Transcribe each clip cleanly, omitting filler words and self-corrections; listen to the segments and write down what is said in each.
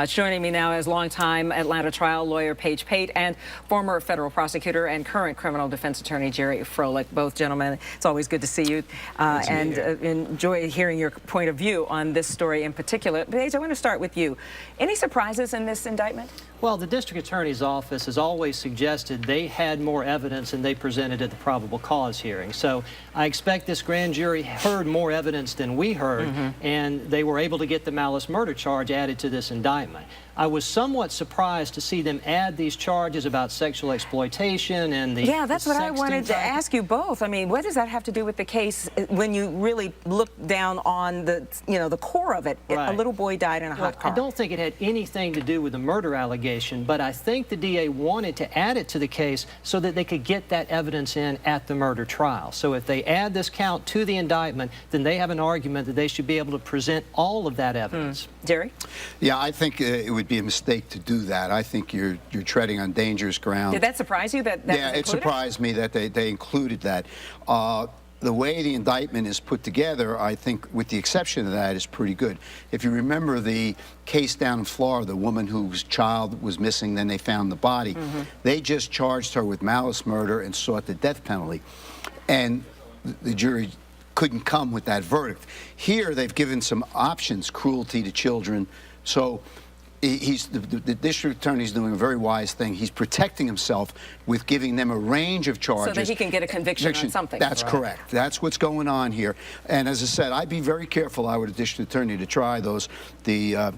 Joining me now is longtime Atlanta trial lawyer Pate and former federal prosecutor and current criminal defense attorney Jerry Froelich. Both gentlemen, it's always good to see you and enjoy hearing your point of view on this story in particular. Pate, I want to start with you. Any surprises in this indictment? Well, the district attorney's office has always suggested they had more evidence than they presented at the probable cause hearing. So I expect this grand jury heard more evidence than we heard, and they were able to get the malice murder charge added to this indictment. I was somewhat surprised to see them add these charges about sexual exploitation and the that's what I wanted to ask you both. I mean, what does that have to do with the case when you really look down on the, the core of it? Right. A little boy died in a hot car. I don't think it had anything to do with the murder allegation, but I think the DA wanted to add it to the case so that they could get that evidence in at the murder trial. So if they add this count to the indictment, then they have an argument that they should be able to present all of that evidence. Jerry? Yeah, I think it would be a mistake to do that. I think you're treading on dangerous ground. Did that surprise you that was included? It surprised me that they included that. The way the indictment is put together, I think, with the exception of that, is pretty good. If you remember the case down in Florida, the woman whose child was missing, then they found the body. They just charged her with malice murder and sought the death penalty. And the jury couldn't come with that verdict. Here, they've given some options, cruelty to children. So the district attorney's doing a very wise thing. He's protecting himself with giving them a range of charges. So that he can get a conviction on something. That's correct. That's what's going on here. And as I said, I'd be very careful, I would, a district attorney, to try those, the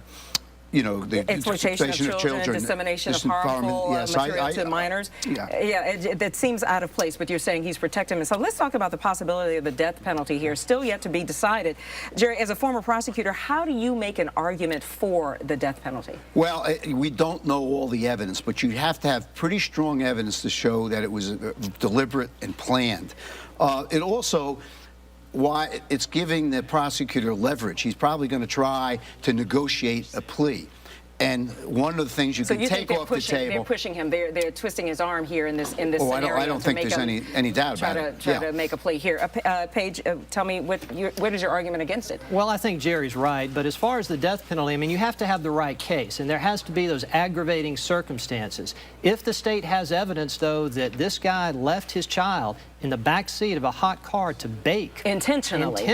exploitation of children, dissemination of harmful material to minors. That seems out of place, but you're saying he's protecting himself. Let's talk about the possibility of the death penalty here, still yet to be decided. Jerry, as a former prosecutor, how do you make an argument for the death penalty? Well, we don't know all the evidence, but you have to have pretty strong evidence to show that it was deliberate and planned. It also, why it's giving the prosecutor leverage. He's probably going to try to negotiate a plea. And one of the things you can take off the table. They're pushing him. They're twisting his arm here in this scenario. I don't think there's any doubt about it. Try to make a plea here. Paige, tell me what is your argument against it? Well, I think Jerry's right, but as far as the death penalty, I mean, you have to have the right case, and there has to be those aggravating circumstances. If the state has evidence, though, that this guy left his child in the back seat of a hot car to bake intentionally,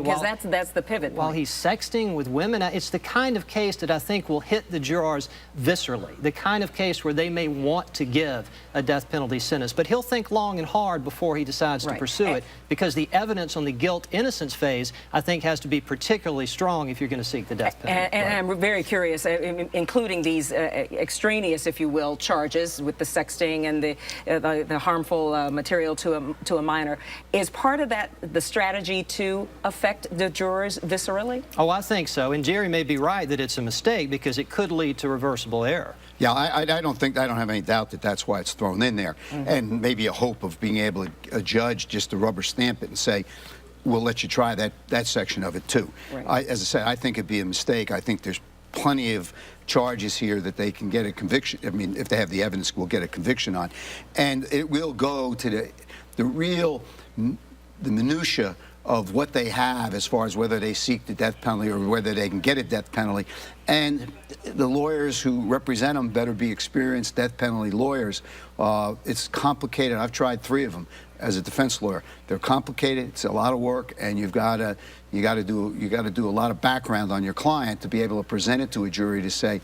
because that's the pivot while he's sexting with women, it's the kind of case that I think will hit the jurors viscerally, the kind of case where they may want to give a death penalty sentence, but he'll think long and hard before he decides to pursue it, because the evidence on the guilt-innocence phase, I think, has to be particularly strong if you're going to seek the death penalty. And I'm very curious, including these extraneous, if you will, charges with the sexting and the harmful material to a minor. Is part of that the strategy to affect the jurors viscerally? Oh, I think so. And Jerry may be right that it's a mistake because it could lead to reversible error. Yeah, I don't have any doubt that that's why it's thrown in there. And maybe a hope of being able to, a judge just to rubber stamp it and say, we'll let you try that section of it too. As I said, I think it'd be a mistake. I think there's plenty of charges here that they can get a conviction. I mean, if they have the evidence, we'll get a conviction on. And it will go to the minutia of what they have as far as whether they seek the death penalty or whether they can get a death penalty. And the lawyers who represent them better be experienced death penalty lawyers. It's complicated. I've tried 3 of them as a defense lawyer. They're complicated. It's a lot of work, and you got to do a lot of background on your client to be able to present it to a jury to say,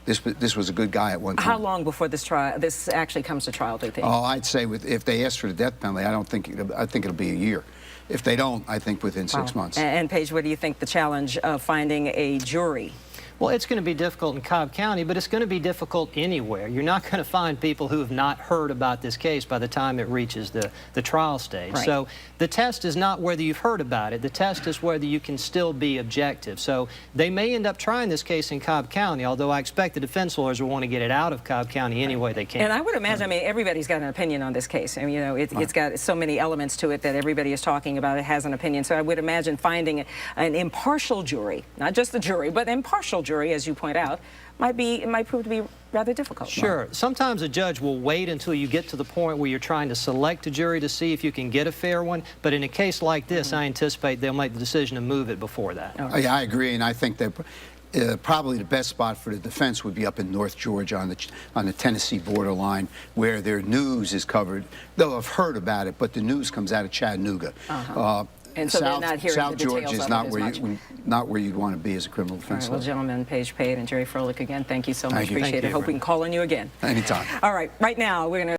this was a good guy at one time. How long before this actually comes to trial, do you think? Oh, I'd say if they ask for the death penalty, I think it'll be a year. If they don't, I think within 6 months. And Paige, what do you think the challenge of finding a jury? Well, it's going to be difficult in Cobb County, but it's going to be difficult anywhere. You're not going to find people who have not heard about this case by the time it reaches the trial stage. So the test is not whether you've heard about it. The test is whether you can still be objective. So they may end up trying this case in Cobb County, although I expect the defense lawyers will want to get it out of Cobb County any way they can. And I would imagine, I mean, everybody's got an opinion on this case. I mean, it's got so many elements to it that everybody is talking about. It has an opinion. So I would imagine finding an impartial jury, not just the jury, but impartial jury, as you point out, might prove to be rather difficult. Sure. Sometimes a judge will wait until you get to the point where you're trying to select a jury to see if you can get a fair one. But in a case like this, I anticipate they'll make the decision to move it before that. Yeah, I agree, and I think that probably the best spot for the defense would be up in North Georgia on the Tennessee borderline, where their news is covered. They'll have heard about it, but the news comes out of Chattanooga. And so they're not hearing South the details Georgia is of not it as where much. not where you'd want to be as a criminal All defense right, well, lawyer. gentlemen, Paige Pate and Jerry Froelich, again, thank you so much. Thank you. Appreciate Thank it. you, Hope we can call on you again. Anytime. All right, right now we're going to